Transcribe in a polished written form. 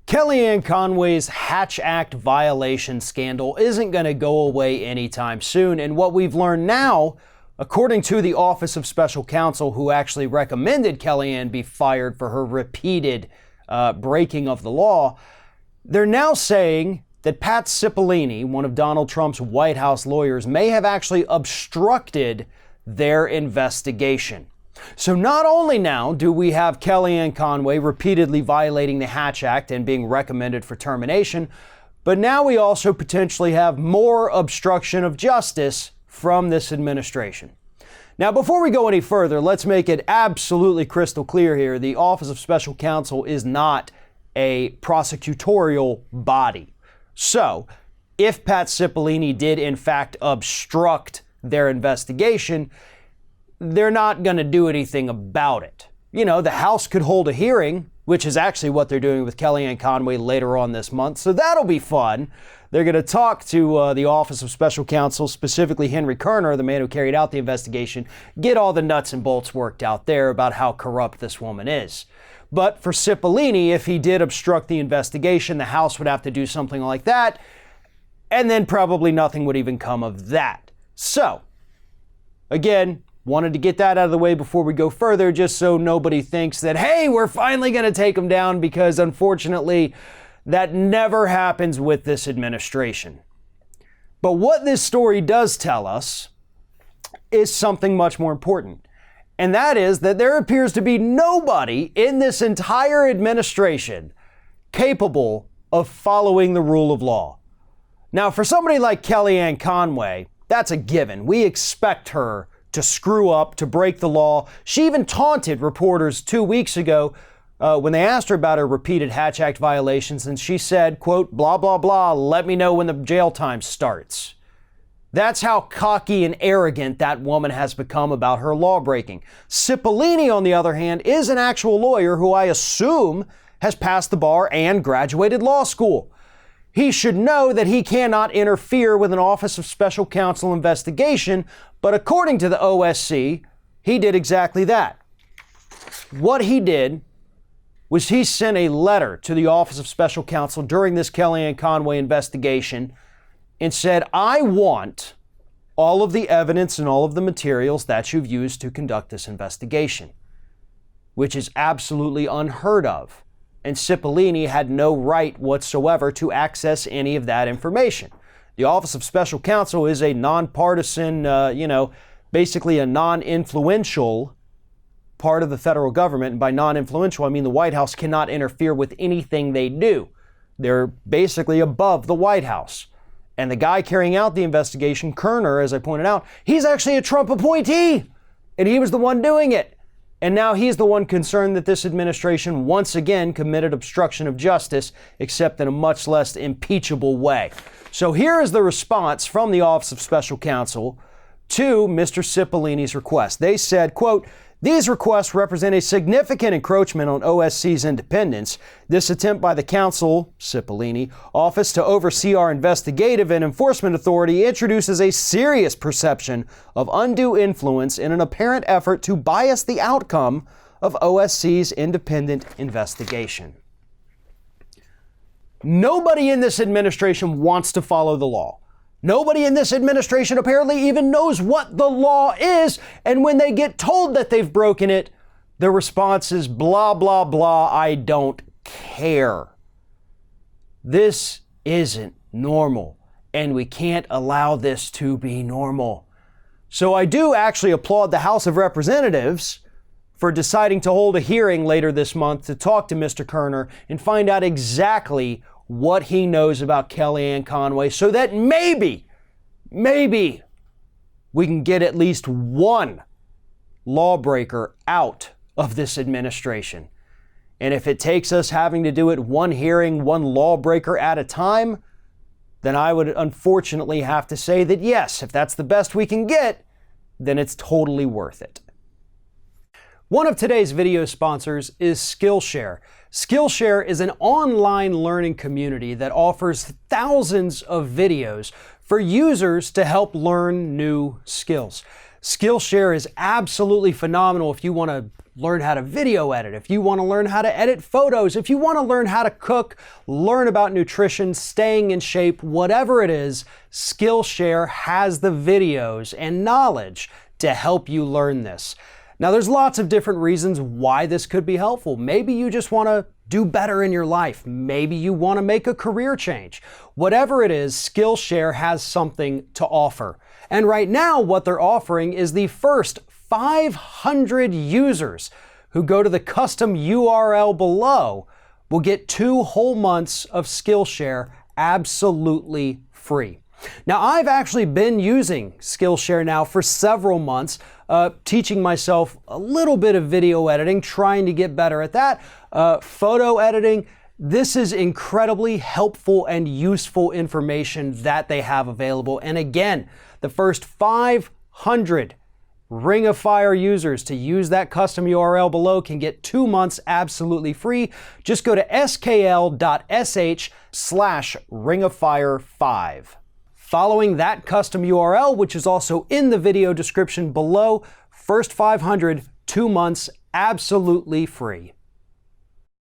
Kellyanne Conway's Hatch Act violation scandal isn't going to go away anytime soon, and what we've learned now, according to the Office of Special Counsel, who actually recommended Kellyanne be fired for her repeated breaking of the law, they're now saying that Pat Cipollone, one of Donald Trump's White House lawyers, may have actually obstructed their investigation. So not only now do we have Kellyanne Conway repeatedly violating the Hatch Act and being recommended for termination, but now we also potentially have more obstruction of justice from this administration. Now, before we go any further, let's make it absolutely crystal clear here. The Office of Special Counsel is not a prosecutorial body. So, if Pat Cipollone did in fact obstruct their investigation, they're not going to do anything about it. You know, the House could hold a hearing, which is actually what they're doing with Kellyanne Conway later on this month. So that'll be fun. They're going to talk to the Office of Special Counsel, specifically Henry Kerner, the man who carried out the investigation, get all the nuts and bolts worked out there about how corrupt this woman is. But for Cipollone, if he did obstruct the investigation, the House would have to do something like that, and then probably nothing would even come of that. So, again, wanted to get that out of the way before we go further, just so nobody thinks that, hey, we're finally going to take him down, because unfortunately, that never happens with this administration. But what this story does tell us is something much more important. And that is that there appears to be nobody in this entire administration capable of following the rule of law. Now, for somebody like Kellyanne Conway, that's a given. We expect her to screw up, to break the law. She even taunted reporters 2 weeks ago when they asked her about her repeated Hatch Act violations, and she said, quote, blah, blah, blah, let me know when the jail time starts. That's how cocky and arrogant that woman has become about her law breaking. Cipollone, on the other hand, is an actual lawyer who I assume has passed the bar and graduated law school. He should know that he cannot interfere with an Office of Special Counsel investigation, but according to the OSC, he did exactly that. What he did was he sent a letter to the Office of Special Counsel during this Kellyanne Conway investigation and said, I want all of the evidence and all of the materials that you've used to conduct this investigation, which is absolutely unheard of. And Cipollone had no right whatsoever to access any of that information. The Office of Special Counsel is a nonpartisan, basically a non-influential part of the federal government. And by non-influential, I mean the White House cannot interfere with anything they do. They're basically above the White House. And the guy carrying out the investigation, Kerner, as I pointed out, he's actually a Trump appointee. And he was the one doing it. And now he's the one concerned that this administration once again committed obstruction of justice, except in a much less impeachable way. So here is the response from the Office of Special Counsel to Mr. Cipollone's request. They said, quote, these requests represent a significant encroachment on OSC's independence. This attempt by the counsel, Cipollone, office to oversee our investigative and enforcement authority introduces a serious perception of undue influence in an apparent effort to bias the outcome of OSC's independent investigation. Nobody in this administration wants to follow the law. Nobody in this administration apparently even knows what the law is, and when they get told that they've broken it, the response is blah, blah, blah, I don't care. This isn't normal, and we can't allow this to be normal. So I do actually applaud the House of Representatives for deciding to hold a hearing later this month to talk to Mr. Kerner and find out exactly what he knows about Kellyanne Conway, so that maybe we can get at least one lawbreaker out of this administration. And if it takes us having to do it one hearing, one lawbreaker at a time, then I would unfortunately have to say that yes, if that's the best we can get, then it's totally worth it. One of today's video sponsors is Skillshare. Skillshare is an online learning community that offers thousands of videos for users to help learn new skills. Skillshare is absolutely phenomenal if you want to learn how to video edit, if you want to learn how to edit photos, if you want to learn how to cook, learn about nutrition, staying in shape, whatever it is, Skillshare has the videos and knowledge to help you learn this. Now, there's lots of different reasons why this could be helpful. Maybe you just want to do better in your life. Maybe you want to make a career change. Whatever it is, Skillshare has something to offer. And right now, what they're offering is the first 500 users who go to the custom URL below will get 2 whole months of Skillshare absolutely free. Now, I've actually been using Skillshare now for several months, teaching myself a little bit of video editing, trying to get better at that, photo editing. This is incredibly helpful and useful information that they have available. And again, the first 500 Ring of Fire users to use that custom URL below can get 2 months absolutely free. Just go to skl.sh/ringoffire5. Following that custom URL, which is also in the video description below, first 500, 2 months absolutely free.